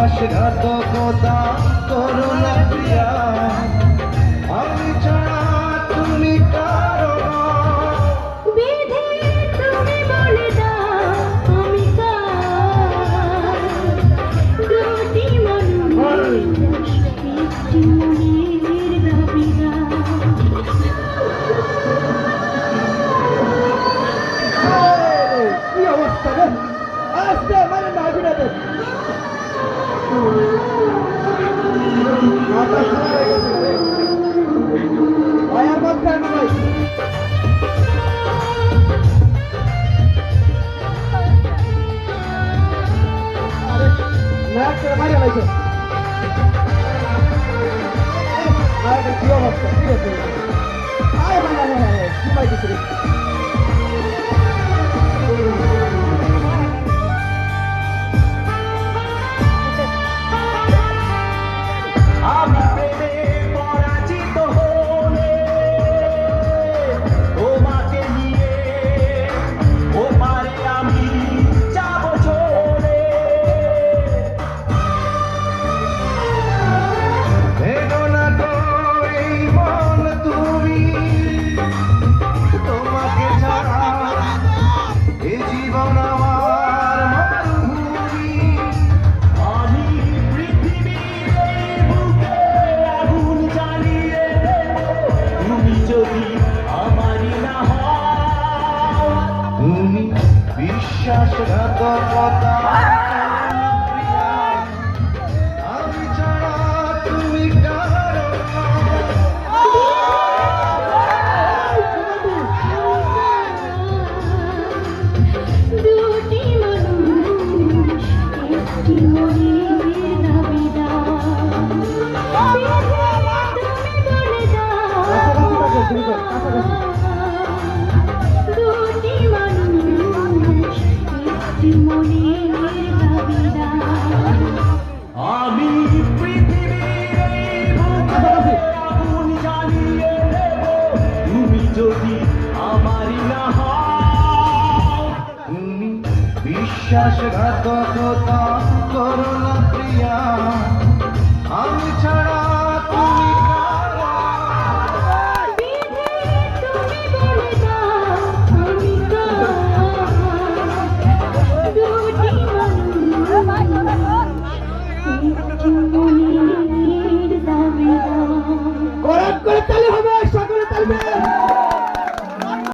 বিশ্বাসঘাতকতা করো না প্রিয়া, আমি ছাড়া তুমি কারো না। বিধি তুমি বলে দাও আমি কার, দুটি মানুষ একটি মনের দাবিদার। কি অবস্থা রে, আস্তে মানে মাগিনা দে মাথা শোনা হয়ে গেছে রে ভাই, আর বাদ দেন ভাই। নাক করে মারিয়া লাইছে নাকের কি অবস্থা, ঠিক আছে আয় ভাই আয় আয় কি পাইতেছে রে। আমি প্রেমে পরাজিত হলে তোমাকে নিয়ে ওপারে আমি যাব চলে। ভেঙো না তো এই মন তুমি, তোমাকে ছাড়া এ জীবন আমার মরুভূমি। আমি পৃথিবীর এই বুকে আগুন জ্বালিয়ে দেব, তুমি যদি আমারই না হও। তুমি বিশ্বাসঘাতকতা প্রিয়া, আমি ছাড়া তুমি কারো না। দুটি মানুষ একটি মনের দাবিদার। তুমি বলে দাও দুটি মানুষ একটি মনের দাবিদার। আমি পৃথিবীর এই বুকে আগুন জ্বালিয়ে দেব, তুমি যদি আমারই না হও। তুমি বিশ্বাসঘাতকতা